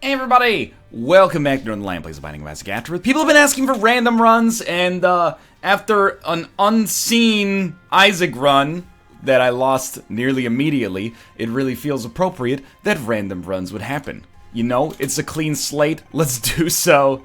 Hey everybody! Welcome back to the Land Plays of Binding of Isaac Afterbirth. People have been asking for random runs, and after an unseen Isaac run that I lost nearly immediately, it really feels appropriate that random runs would happen. You know, it's a clean slate, let's do so.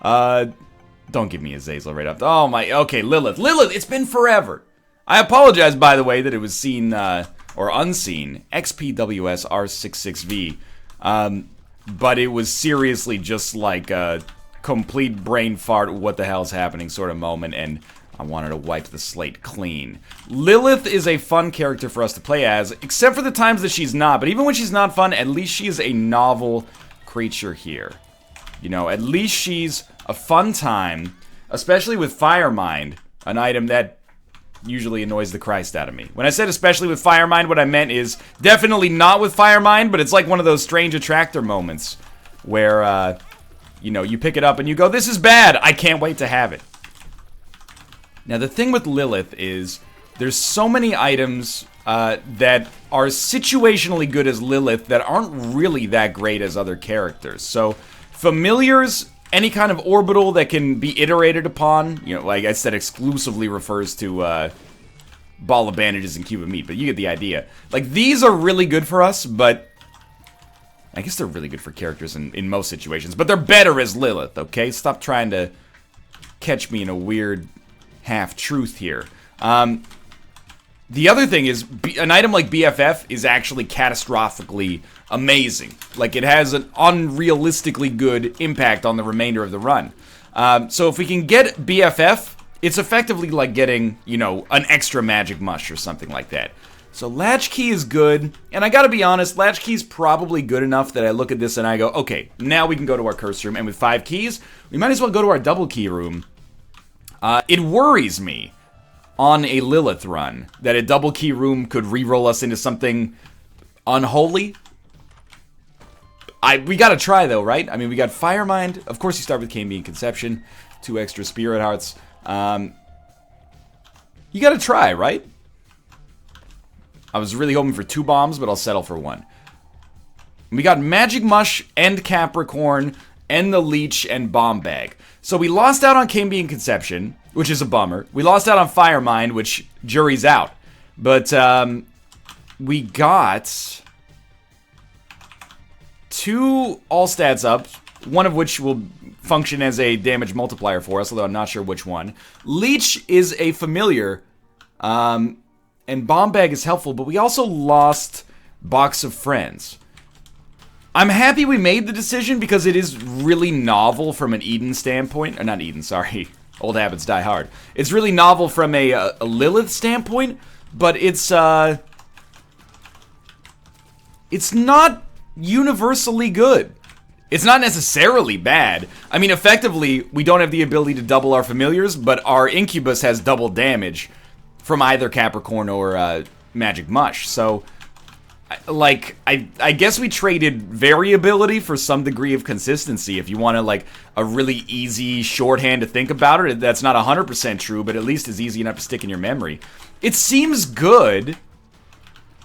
Don't give me Azazel right up. Oh my, okay, Lilith. Lilith, it's been forever! I apologize, by the way, that it was seen, or unseen, XPWS R66V. But it was seriously just like a complete brain fart, what the hell's happening sort of moment, and I wanted to wipe the slate clean. Lilith is a fun character for us to play as, except for the times that she's not, but even when she's not fun, at least she is a novel creature here. You know, at least she's a fun time, especially with Firemind, an item that usually annoys the Christ out of me. When I said especially with Firemind, what I meant is definitely not with Firemind, but it's like one of those strange attractor moments where, you know, you pick it up and you go, this is bad, I can't wait to have it. Now, the thing with Lilith is there's so many items that are situationally good as Lilith that aren't really that great as other characters. So, familiars, any kind of orbital that can be iterated upon, you know, like I said, exclusively refers to ball of bandages and cube of meat, but you get the idea. Like, these are really good for us, but I guess they're really good for characters in most situations, but they're better as Lilith, okay? Stop trying to catch me in a weird half-truth here. The other thing is, an item like BFF is actually catastrophically amazing. Like, it has an unrealistically good impact on the remainder of the run. So if we can get BFF, it's effectively like getting, you know, an extra magic mush or something like that. So Latchkey is good, and I gotta be honest, Latchkey's probably good enough that I look at this and I go, okay, now we can go to our curse room, and with 5 keys, we might as well go to our double key room. It worries me on a Lilith run that a double key room could re-roll us into something unholy. We gotta try though, right? I mean, we got Firemind. Of course, you start with KRAMPUS and Conception. 2 extra Spirit Hearts. You gotta try, right? I was really hoping for 2 bombs, but I'll settle for 1. We got Magic Mush and Capricorn and the Leech and Bomb Bag. So we lost out on KRAMPUS and Conception, which is a bummer. We lost out on Firemind, which jury's out. But we got 2 all stats up, one of which will function as a damage multiplier for us, although I'm not sure which one. Leech is a familiar, and Bomb Bag is helpful, but we also lost Box of Friends. I'm happy we made the decision because it is really novel from an Eden standpoint. Or not Eden, sorry. Old habits die hard. It's really novel from a Lilith standpoint, but it's not universally good. It's not necessarily bad. I mean, effectively, we don't have the ability to double our familiars, but our Incubus has double damage from either Capricorn or Magic Mush. So, like, I guess we traded variability for some degree of consistency. If you want to, like, a really easy shorthand to think about it, that's not 100% true, but at least is easy enough to stick in your memory. It seems good.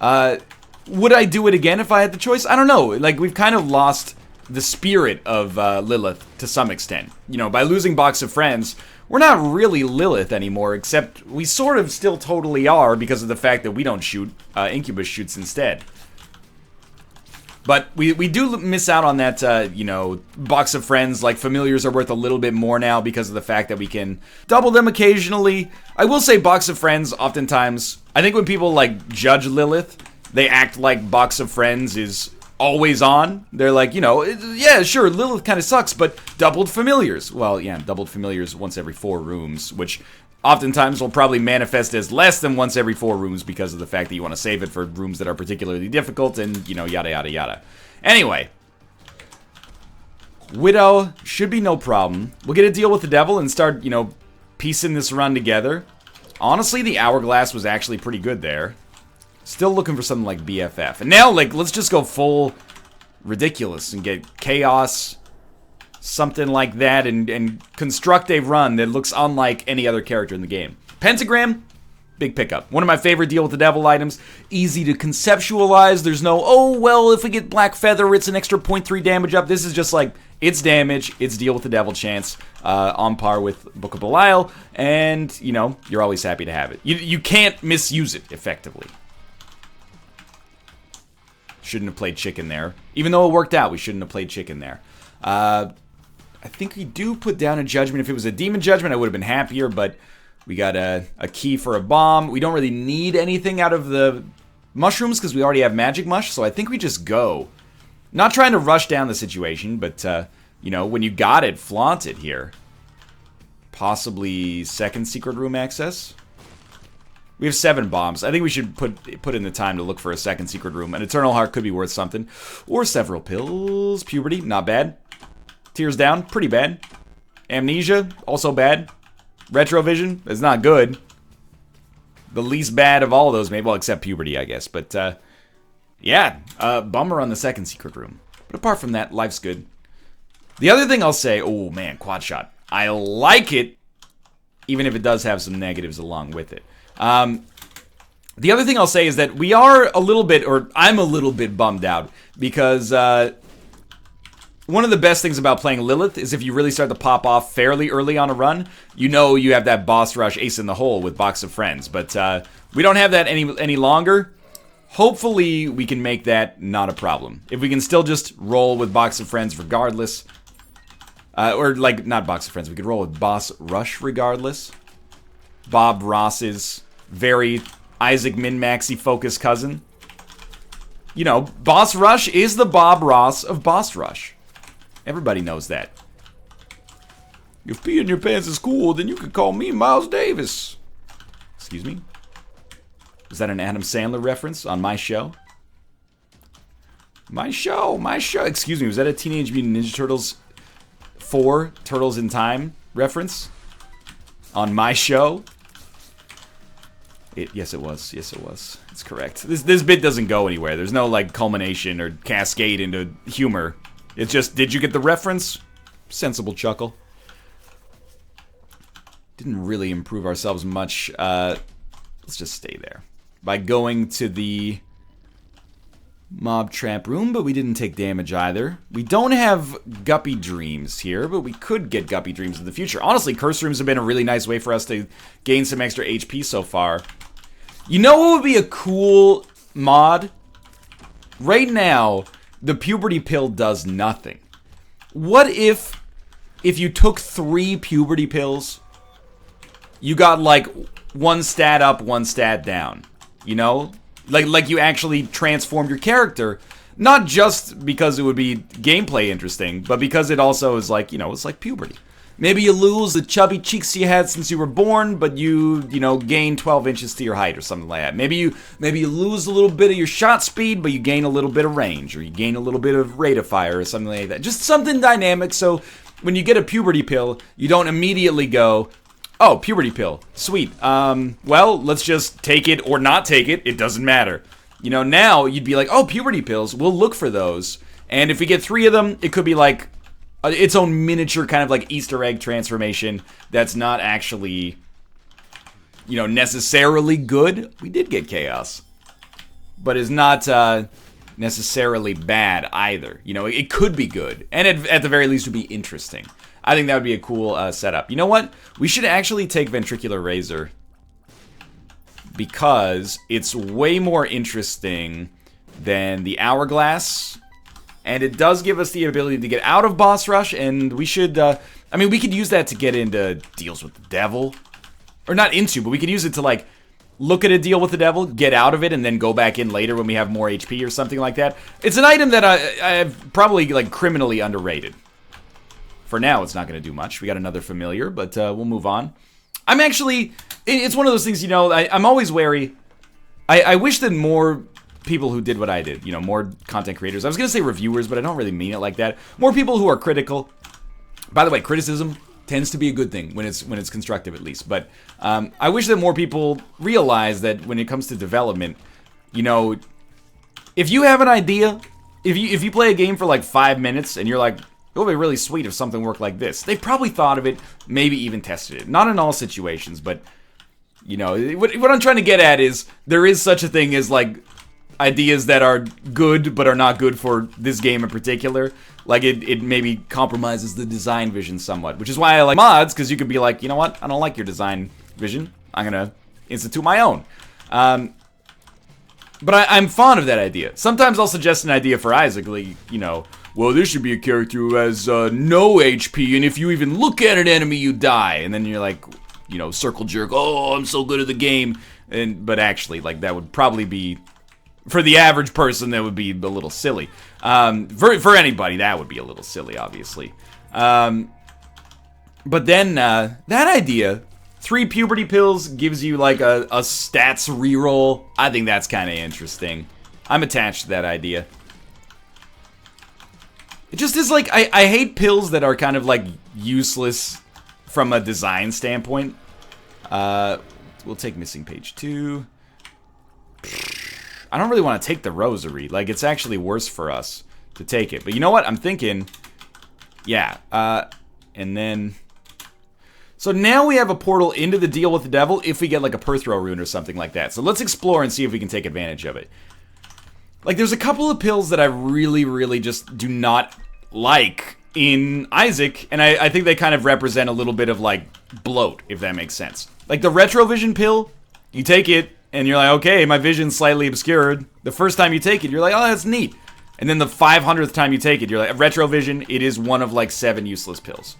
Would I do it again if I had the choice? I don't know. Like, we've kind of lost the spirit of Lilith to some extent. You know, by losing Box of Friends, we're not really Lilith anymore, except we sort of still totally are because of the fact that we don't shoot. Incubus shoots instead. But we do miss out on that, you know, Box of Friends. Like, familiars are worth a little bit more now because of the fact that we can double them occasionally. I will say Box of Friends, oftentimes, I think when people, like, judge Lilith, they act like Box of Friends is always on. They're like, you know, yeah, sure, Lilith kind of sucks, but doubled familiars. Well, yeah, doubled familiars once every 4 rooms, which oftentimes will probably manifest as less than once every 4 rooms because of the fact that you want to save it for rooms that are particularly difficult and, you know, yada, yada, yada. Anyway, Widow should be no problem. We'll get a deal with the devil and start, you know, piecing this run together. Honestly, the Hourglass was actually pretty good there. Still looking for something like BFF. And now, like, let's just go full ridiculous and get Chaos, something like that, and construct a run that looks unlike any other character in the game. Pentagram, Big pickup. One of my favorite Deal with the Devil items. Easy to conceptualize. There's no, oh, well, if we get Black Feather, it's an extra 0.3 damage up. This is just like, it's damage, it's Deal with the Devil chance, on par with Book of Belial, and, you know, you're always happy to have it. You can't misuse it, effectively. Shouldn't have played chicken there. Even though it worked out, we shouldn't have played chicken there. I think we do put down a judgment. If it was a demon judgment, I would have been happier, but we got a key for a bomb. We don't really need anything out of the mushrooms because we already have magic mush, so I think we just go. Not trying to rush down the situation, but, you know, when you got it, flaunt it here. Possibly second secret room access. We have 7 bombs. I think we should put in the time to look for a second secret room. An Eternal Heart could be worth something. Or several pills. Puberty, not bad. Tears Down, pretty bad. Amnesia, also bad. Retrovision is not good. The least bad of all those, maybe. Well, except Puberty, I guess. But, yeah. Bummer on the second secret room. But apart from that, life's good. The other thing I'll say... Oh, man, quad shot. I like it, even if it does have some negatives along with it. The other thing I'll say is that we are a little bit... Or I'm a little bit bummed out. Because, one of the best things about playing Lilith is if you really start to pop off fairly early on a run, you know you have that boss rush ace in the hole with Box of Friends. But we don't have that any longer. Hopefully we can make that not a problem. If we can still just roll with Box of Friends regardless. Or like, not Box of Friends, we could roll with Boss Rush regardless. Bob Ross's very Isaac Min-Maxy focused cousin. You know, Boss Rush is the Bob Ross of Boss Rush. Everybody knows that. If peeing your pants is cool, then you can call me Miles Davis. Excuse me? Is that an Adam Sandler reference on My Show? My Show. Excuse me, was that a Teenage Mutant Ninja Turtles 4 Turtles in Time reference? On My Show? Yes, it was. Yes, it was. It's correct. This bit doesn't go anywhere. There's no, like, culmination or cascade into humor. It's just, did you get the reference? Sensible chuckle. Didn't really improve ourselves much. Let's just stay there. By going to the mob trap room, but we didn't take damage either. We don't have Guppy Dreams here, but we could get Guppy Dreams in the future. Honestly, Curse Rooms have been a really nice way for us to gain some extra HP so far. You know what would be a cool mod? Right now, the puberty pill does nothing. What if you took 3 puberty pills, you got like 1 stat up, 1 stat down? You know? Like you actually transformed your character. Not just because it would be gameplay interesting, but because it also is like, you know, it's like puberty. Maybe you lose the chubby cheeks you had since you were born, but you know, gain 12 inches to your height or something like that. Maybe you lose a little bit of your shot speed, but you gain a little bit of range, or you gain a little bit of rate of fire or something like that. Just something dynamic, so when you get a puberty pill, you don't immediately go, oh, puberty pill, sweet. Well, let's just take it or not take it. It doesn't matter. You know, now you'd be like, oh, puberty pills, we'll look for those. And if we get 3 of them, it could be like its own miniature kind of like Easter egg transformation that's not actually, you know, necessarily good. We did get chaos, but is not necessarily bad either. You know, it could be good, and at the very least would be interesting. I think that would be a cool setup. You know what? We should actually take Ventricular Razor because it's way more interesting than the Hourglass. And it does give us the ability to get out of Boss Rush, and we should, I mean, we could use that to get into Deals with the Devil. Or not into, but we could use it to, like, look at a deal with the devil, get out of it, and then go back in later when we have more HP or something like that. It's an item that I have probably, like, criminally underrated. For now, it's not going to do much. We got another familiar, but we'll move on. I'm actually, it's one of those things, you know, I'm always wary. I wish that more people who did what I did, you know, more content creators. I was going to say reviewers, but I don't really mean it like that. More people who are critical. By the way, criticism tends to be a good thing when it's constructive, at least. But I wish that more people realize that when it comes to development, you know, if you have an idea, if you play a game for like 5 minutes and you're like, it would be really sweet if something worked like this, they probably thought of it, maybe even tested it. Not in all situations, but You know, what I'm trying to get at is there is such a thing as, like, ideas that are good but are not good for this game in particular. Like, it maybe compromises the design vision somewhat, which is why I like mods, because you could be like, you know what, I don't like your design vision. I'm gonna institute my own. But I'm fond of that idea. Sometimes I'll suggest an idea for Isaac, like, you know, well, this should be a character who has no HP, and if you even look at an enemy, you die. And then you're like, you know, circle jerk, oh, I'm so good at the game. But actually, like, that would probably be, for the average person, that would be a little silly. For anybody, that would be a little silly, obviously. But then, that idea, 3 puberty pills gives you, like, a stats reroll. I think that's kind of interesting. I'm attached to that idea. It just is, like, I hate pills that are kind of, like, useless from a design standpoint. We'll take missing page 2. I don't really want to take the rosary. Like, it's actually worse for us to take it. But you know what? I'm thinking, yeah. And then, so now we have a portal into the deal with the devil if we get, like, a Perthrow rune or something like that. So let's explore and see if we can take advantage of it. Like, there's a couple of pills that I really, really just do not like in Isaac, and I think they kind of represent a little bit of, like, bloat, if that makes sense. Like, the retrovision pill, you take it, and you're like, okay, my vision's slightly obscured. The first time you take it, you're like, oh, that's neat. And then the 500th time you take it, you're like, retrovision, it is one of, like, 7 useless pills.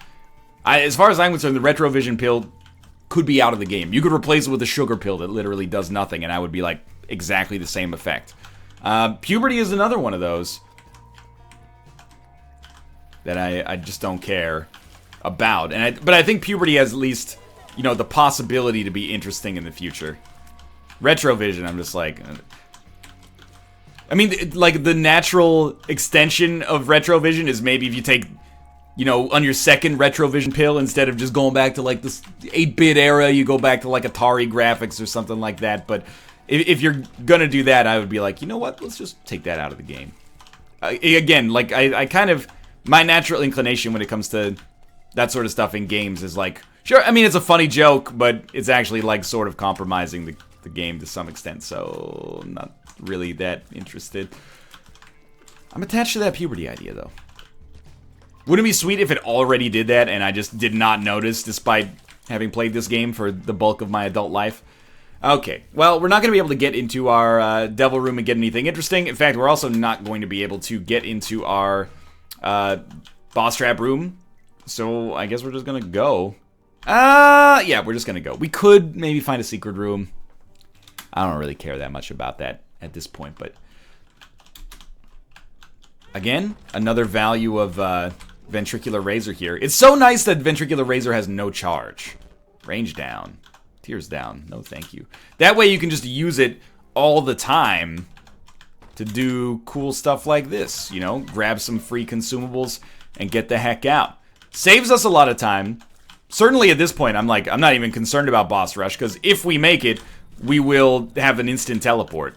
As far as I'm concerned, the retrovision pill could be out of the game. You could replace it with a sugar pill that literally does nothing, and I would be, like, exactly the same effect. Puberty is another one of those that I just don't care about. But I think puberty has at least, you know, the possibility to be interesting in the future. Retrovision, I'm just like, I mean, like, the natural extension of retrovision is maybe if you take, you know, on your second retrovision pill, instead of just going back to, like, this 8-bit era, you go back to, like, Atari graphics or something like that. But if you're gonna do that, I would be like, you know what, let's just take that out of the game. Again, like, I kind of, my natural inclination when it comes to that sort of stuff in games is like, sure, I mean, it's a funny joke, but it's actually, like, sort of compromising the game to some extent, so I'm not really that interested. I'm attached to that puberty idea, though. Wouldn't it be sweet if it already did that and I just did not notice, despite having played this game for the bulk of my adult life? Okay, well, we're not going to be able to get into our devil room and get anything interesting. In fact, we're also not going to be able to get into our boss trap room. So I guess we're just going to go. Yeah, we're just going to go. We could maybe find a secret room. I don't really care that much about that at this point, but again, another value of Ventricular Razor here. It's so nice that Ventricular Razor has no charge. Range down. Tears down. No thank you. That way you can just use it all the time to do cool stuff like this. You know, grab some free consumables and get the heck out. Saves us a lot of time. Certainly at this point, I'm not even concerned about boss rush, because if we make it, we will have an instant teleport.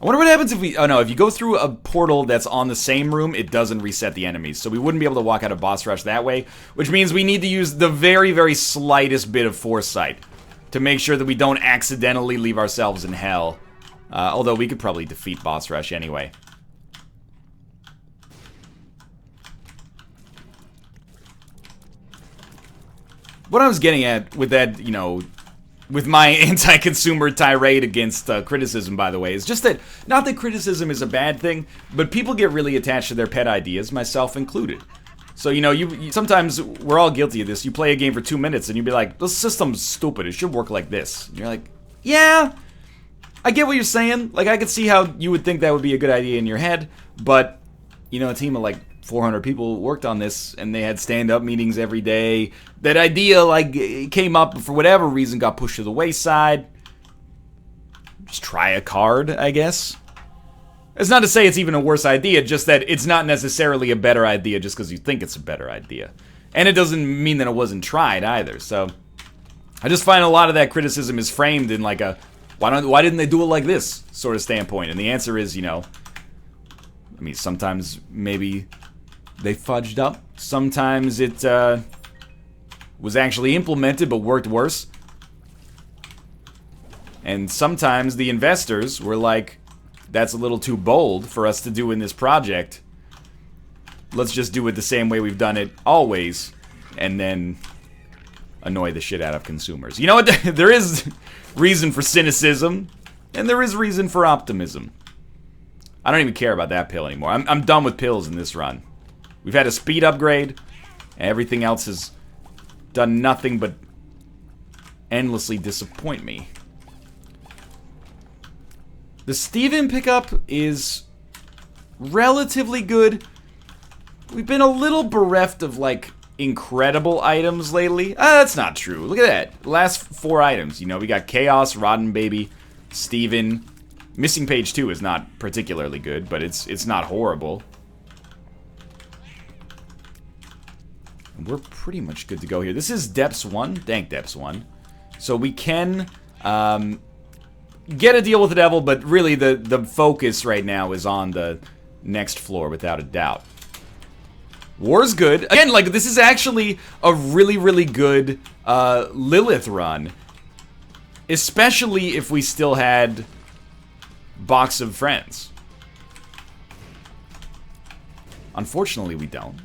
I wonder what happens if we... Oh no, if you go through a portal that's on the same room, it doesn't reset the enemies. So we wouldn't be able to walk out of boss rush that way, which means we need to use the very, very slightest bit of foresight to make sure that we don't accidentally leave ourselves in hell. Although we could probably defeat boss rush anyway. What I was getting at with that, you know, with my anti-consumer tirade against criticism, by the way, is just that, not that criticism is a bad thing, but people get really attached to their pet ideas, myself included. So, you know, you sometimes, we're all guilty of this. You play a game for 2 minutes and you'd be like, this system's stupid, it should work like this. And you're like, yeah, I get what you're saying. Like, I could see how you would think that would be a good idea in your head, but, you know, a team of, like, 400 people worked on this, and they had stand-up meetings every day. That idea, like, came up, for whatever reason, got pushed to the wayside. Just try a card, I guess. It's not to say it's even a worse idea, just that it's not necessarily a better idea just because you think it's a better idea. And it doesn't mean that it wasn't tried, either, so... I just find a lot of that criticism is framed in, like, a why didn't they do it like this sort of standpoint? And the answer is, you know... I mean, sometimes maybe... they fudged up. Sometimes it was actually implemented but worked worse. And sometimes the investors were like, that's a little too bold for us to do in this project. Let's just do it the same way we've done it always, and then annoy the shit out of consumers. You know what? There is reason for cynicism, and there is reason for optimism. I don't even care about that pill anymore. I'm done with pills in this run. We've had a speed upgrade, and everything else has done nothing but endlessly disappoint me. The Steven pickup is relatively good. We've been a little bereft of, like, incredible items lately. That's not true. Look at that. The last 4 items. You know, we got Chaos, Rotten Baby, Steven. Missing Page 2 is not particularly good, but it's not horrible. And we're pretty much good to go here. This is Depths 1. Thank Depths 1. So we can get a deal with the devil, but really the focus right now is on the next floor, without a doubt. War's good. Again, like, this is actually a really, really good Lilith run. Especially if we still had Box of Friends. Unfortunately, we don't.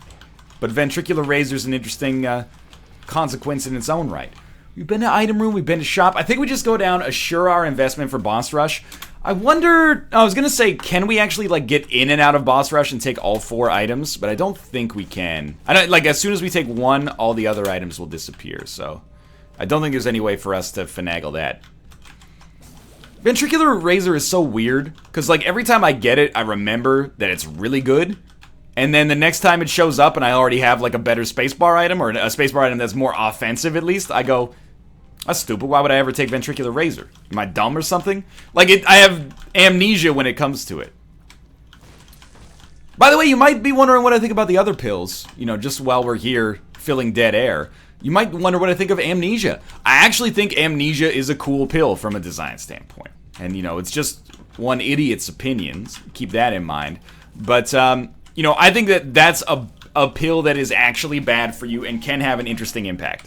But Ventricular Razor's an interesting consequence in its own right. We've been to item room, we've been to shop. I think we just go down, assure our investment for boss rush. I wonder, I was gonna say, can we actually, like, get in and out of boss rush and take all 4 items? But I don't think we can. I don't, like, as soon as we take one, all the other items will disappear, so I don't think there's any way for us to finagle that. Ventricular Razor is so weird, because, like, every time I get it, I remember that it's really good, and then the next time it shows up and I already have, like, a better spacebar item, or a spacebar item that's more offensive, at least, I go, that's stupid. Why would I ever take Ventricular Razor? Am I dumb or something? Like, I have amnesia when it comes to it. By the way, you might be wondering what I think about the other pills. You know, just while we're here filling dead air. You might wonder what I think of Amnesia. I actually think Amnesia is a cool pill from a design standpoint. And, you know, it's just one idiot's opinions. Keep that in mind. But, you know, I think that that's a pill that is actually bad for you and can have an interesting impact.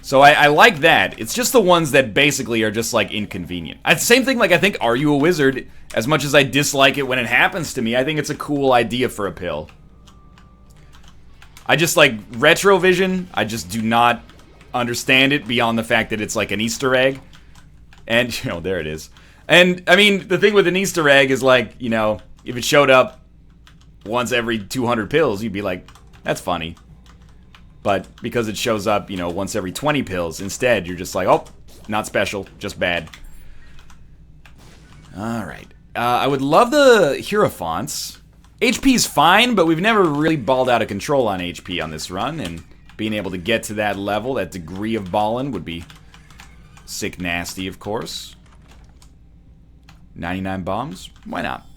So I like that. It's just the ones that basically are just, like, inconvenient. Same thing, like, I think Are You a Wizard? As much as I dislike it when it happens to me, I think it's a cool idea for a pill. I just, like, Retrovision, I just do not understand it beyond the fact that it's, like, an Easter egg. And, you know, there it is. And, I mean, the thing with an Easter egg is, like, you know, if it showed up once every 200 pills, you'd be like, that's funny. But because it shows up, you know, once every 20 pills, instead, you're just like, oh, not special, just bad. Alright. I would love the Hierophants. HP's fine, but we've never really balled out of control on HP on this run, and being able to get to that level, that degree of ballin' would be sick nasty, of course. 99 bombs? Why not?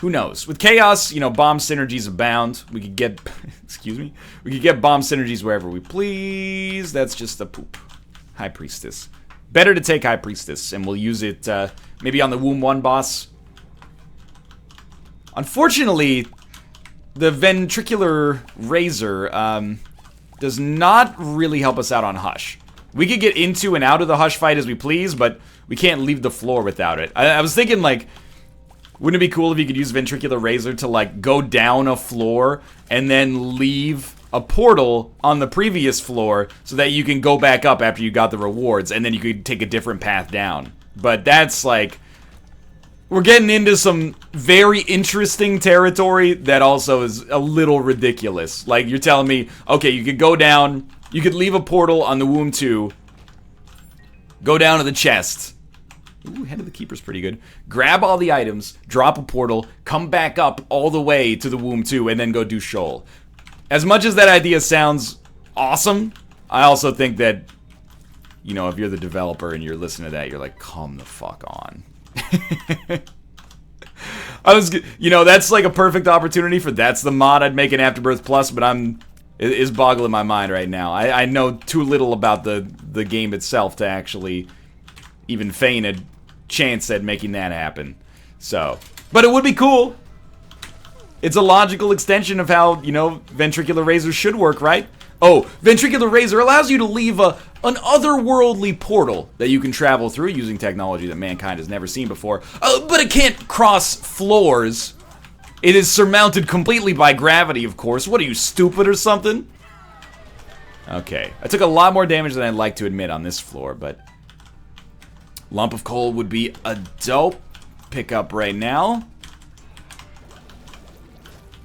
Who knows? With Chaos, you know, bomb synergies abound. We could get, excuse me, we could get bomb synergies wherever we please. That's just a poop. High Priestess. Better to take High Priestess, and we'll use it maybe on the Womb 1 boss. Unfortunately, the Ventricular Razor does not really help us out on Hush. We could get into and out of the Hush fight as we please, but we can't leave the floor without it. I was thinking, like, wouldn't it be cool if you could use Ventricular Razor to, like, go down a floor and then leave a portal on the previous floor so that you can go back up after you got the rewards, and then you could take a different path down. But that's, like, we're getting into some very interesting territory that also is a little ridiculous. Like, you're telling me, okay, you could go down, you could leave a portal on the Womb 2, go down to the chest. Ooh, Head of the Keeper's pretty good. Grab all the items, drop a portal, come back up all the way to the Womb 2, and then go do Shoal. As much as that idea sounds awesome, I also think that, you know, if you're the developer and you're listening to that, you're like, come the fuck on. You know, that's like a perfect opportunity for that's the mod I'd make an Afterbirth Plus, but it is boggling my mind right now. I know too little about the game itself to actually even feign a chance at making that happen. So, but it would be cool. It's a logical extension of how, you know, Ventricular Razor should work, right? Oh, Ventricular Razor allows you to leave a an otherworldly portal that you can travel through using technology that mankind has never seen before. But it can't cross floors. It is surmounted completely by gravity, of course. What are you, stupid or something? Okay, I took a lot more damage than I'd like to admit on this floor, but lump of coal would be a dope pickup right now.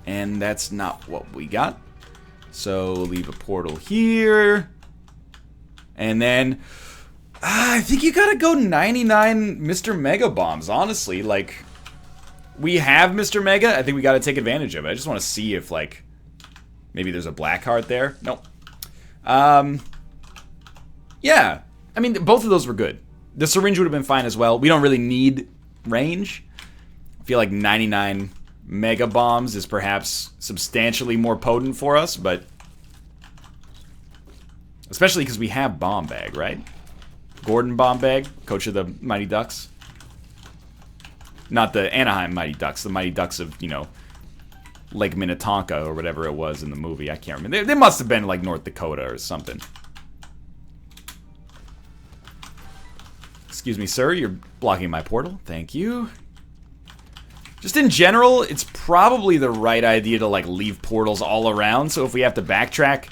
And that's not what we got. So leave a portal here. And then I think you gotta go 99 Mr. Mega Bombs, honestly. Like, we have Mr. Mega. I think we gotta take advantage of it. I just want to see if, like, maybe there's a black heart there. Nope. Yeah. I mean, both of those were good. The syringe would have been fine as well. We don't really need range. I feel like 99 Mega Bombs is perhaps substantially more potent for us, but especially because we have Bomb Bag, right? Gordon Bomb Bag, coach of the Mighty Ducks. Not the Anaheim Mighty Ducks, the Mighty Ducks of, you know, Lake Minnetonka or whatever it was in the movie. I can't remember. They must have been like North Dakota or something. Excuse me, sir. You're blocking my portal. Thank you. Just in general, it's probably the right idea to, like, leave portals all around. So if we have to backtrack,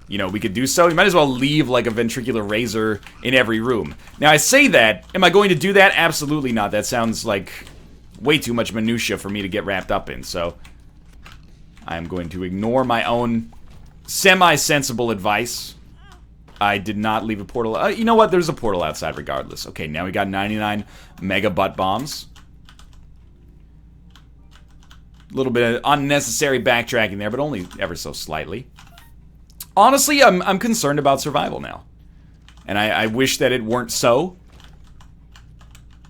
you know, we could do so. You might as well leave, like, a ventricular razor in every room. Now, I say that. Am I going to do that? Absolutely not. That sounds like way too much minutia for me to get wrapped up in. So I'm going to ignore my own semi-sensible advice. I did not leave a portal. You know what? There's a portal outside regardless. Okay, now we got 99 Mega Butt Bombs. A little bit of unnecessary backtracking there, but only ever so slightly. Honestly, I'm concerned about survival now. And I wish that it weren't so.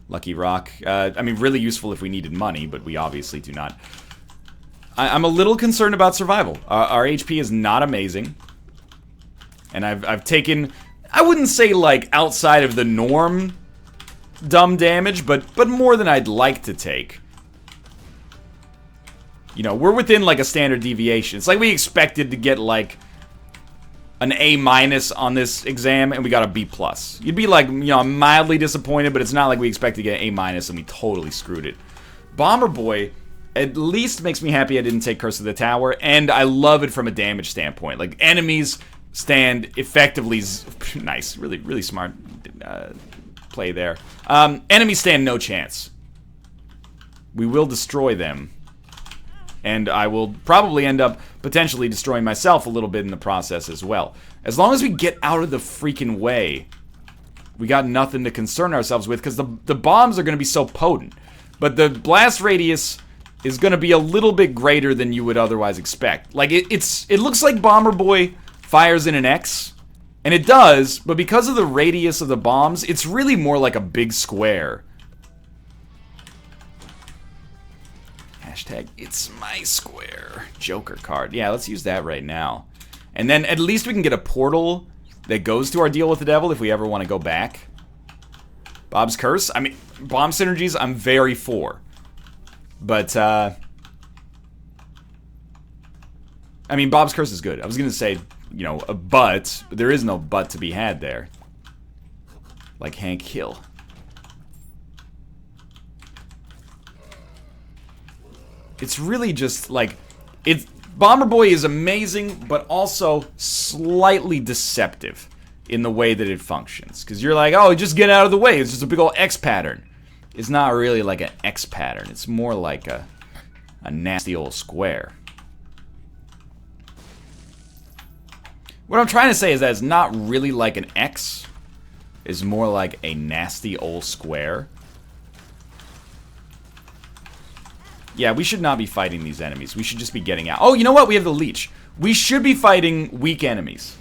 Lucky Rock. I mean, really useful if we needed money, but we obviously do not. I'm a little concerned about survival. Our HP is not amazing. And I've taken, I wouldn't say, like, outside of the norm dumb damage, but more than I'd like to take. You know, we're within, like, a standard deviation. It's like we expected to get, like, an A- on this exam, and we got a B+. You'd be like, you know, mildly disappointed, but it's not like we expected to get an A- and we totally screwed it. Bomber Boy at least makes me happy I didn't take Curse of the Tower, and I love it from a damage standpoint. Like, enemies stand effectively... Nice. Really, really smart play there. Enemies stand no chance. We will destroy them. And I will probably end up potentially destroying myself a little bit in the process as well. As long as we get out of the freaking way, we got nothing to concern ourselves with, because the bombs are going to be so potent. But the blast radius is going to be a little bit greater than you would otherwise expect. Like, it looks like Bomber Boy fires in an X, and it does, but because of the radius of the bombs, it's really more like a big square. Hashtag, it's my square. Joker card. Yeah, let's use that right now. And then at least we can get a portal that goes to our deal with the devil if we ever want to go back. Bob's Curse? I mean, bomb synergies, I'm very for. But, I mean, Bob's Curse is good. I was going to say, you know, a but there is no but to be had there. Like Hank Hill. It's really just, like, Bomber Boy is amazing, but also slightly deceptive in the way that it functions. Because you're like, oh, just get out of the way. It's just a big old X pattern. It's not really like an X pattern. It's more like a nasty old square. What I'm trying to say is that it's not really like an X. It's more like a nasty old square. Yeah, we should not be fighting these enemies. We should just be getting out. Oh, you know what? We have the leech. We should be fighting weak enemies.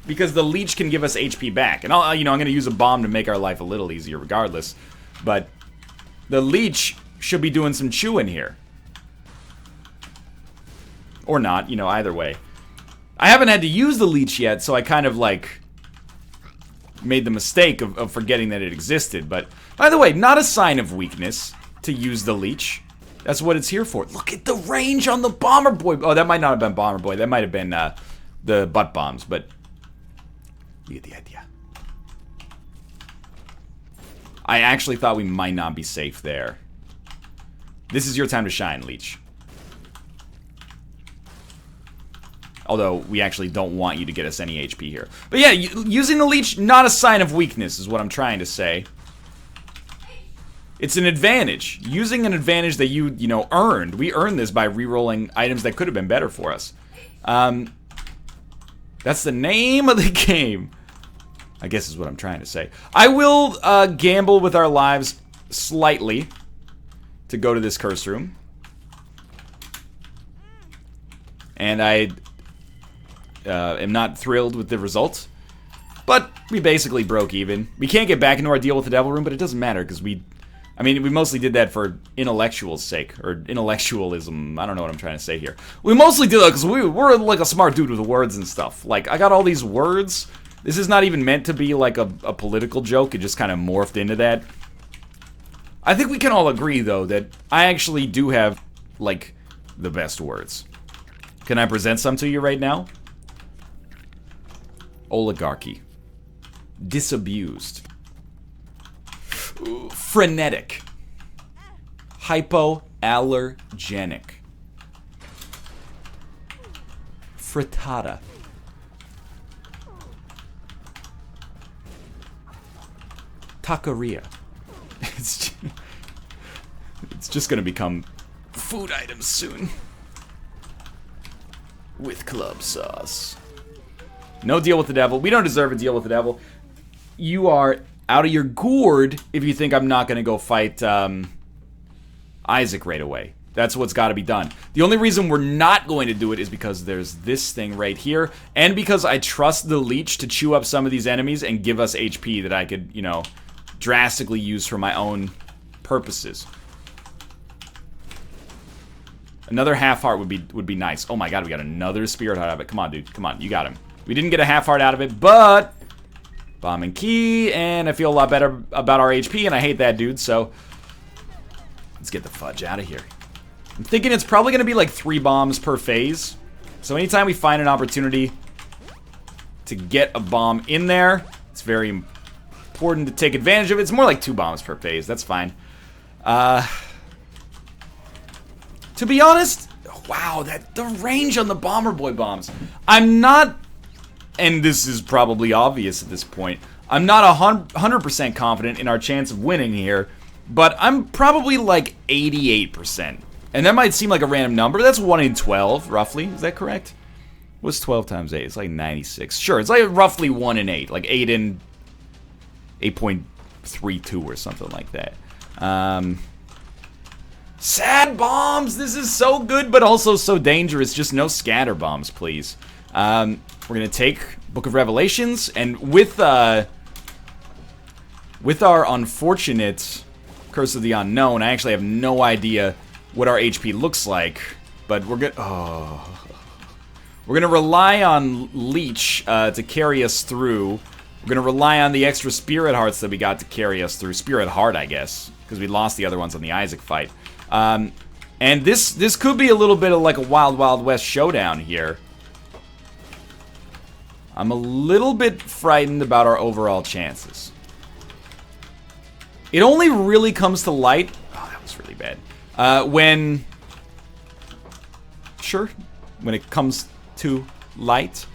Because the leech can give us HP back. And I'm going to use a bomb to make our life a little easier regardless. But the leech should be doing some chewing here. Or not, you know, either way. I haven't had to use the leech yet, so I kind of, like, made the mistake of forgetting that it existed. But, by the way, not a sign of weakness to use the leech. That's what it's here for. Look at the range on the Bomber Boy. Oh, that might not have been Bomber Boy. That might have been the butt bombs. But You get the idea. I actually thought we might not be safe there. This is your time to shine, Leech. Although, we actually don't want you to get us any HP here. But yeah, using the Leech, not a sign of weakness, is what I'm trying to say. It's an advantage. Using an advantage that you know, earned. We earned this by re-rolling items that could have been better for us. That's the name of the game. I guess is what I'm trying to say. I will gamble with our lives slightly to go to this curse room. And I am not thrilled with the result. But we basically broke even. We can't get back into our deal with the devil room, but it doesn't matter because we mostly did that for intellectual's sake, or intellectualism. I don't know what I'm trying to say here. We mostly did that because we're like a smart dude with words and stuff. Like, I got all these words. This is not even meant to be like a political joke. It just kind of morphed into that. I think we can all agree, though, that I actually do have, like, the best words. Can I present some to you right now? Oligarchy. Disabused. Frenetic. Hypoallergenic. Frittata. Taqueria. It's just gonna become food items soon. With club sauce. No deal with the devil. We don't deserve a deal with the devil. You are out of your gourd if you think I'm not gonna go fight Isaac right away. That's what's got to be done. The only reason we're not going to do it is because there's this thing right here, and because I trust the Leech to chew up some of these enemies and give us HP that I could, you know, drastically use for my own purposes. Another half heart would be nice. Oh my god, we got another spirit heart out of it. Come on, dude. Come on, you got him. We didn't get a half heart out of it, but bomb and key, and I feel a lot better about our HP, and I hate that dude, so let's get the fudge out of here. I'm thinking it's probably going to be like 3 bombs per phase. So anytime we find an opportunity to get a bomb in there, it's very important to take advantage of it. It's more like 2 bombs per phase. That's fine. To be honest, wow, the range on the Bomber Boy bombs. I'm not, and this is probably obvious at this point, I'm not 100% confident in our chance of winning here, but I'm probably like 88%. And that might seem like a random number. That's 1 in 12, roughly. Is that correct? What's 12 times 8? It's like 96. Sure, it's like roughly 1 in 8. Like 8 in 8.32 or something like that. Sad bombs! This is so good, but also so dangerous. Just no scatter bombs, please. We're gonna take Book of Revelations, and with our unfortunate Curse of the Unknown, I actually have no idea what our HP looks like, but we're gonna rely on Leech to carry us through. We're gonna rely on the extra Spirit Hearts that we got to carry us through. Spirit Heart, I guess, because we lost the other ones on the Isaac fight. And this could be a little bit of like a Wild Wild West showdown here. I'm a little bit frightened about our overall chances. It only really comes to light. Oh, that was really bad. When it comes to light.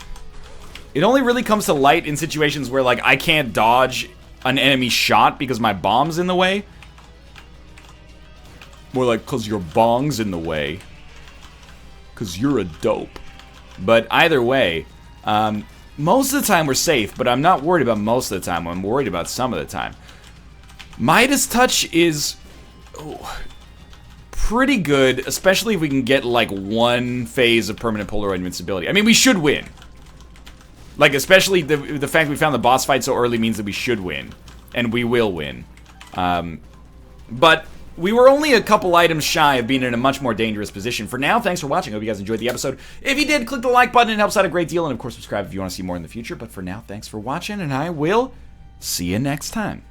It only really comes to light in situations where, like, I can't dodge an enemy shot because my bomb's in the way. More like, because your bong's in the way. Because you're a dope. But either way, most of the time we're safe, but I'm not worried about most of the time. I'm worried about some of the time. Midas Touch is pretty good, especially if we can get, like, 1 phase of permanent Polaroid invincibility. I mean, we should win. Like, especially the fact we found the boss fight so early means that we should win. And we will win. But we were only a couple items shy of being in a much more dangerous position. For now, thanks for watching. I hope you guys enjoyed the episode. If you did, click the like button. It helps out a great deal. And, of course, subscribe if you want to see more in the future. But for now, thanks for watching, and I will see you next time.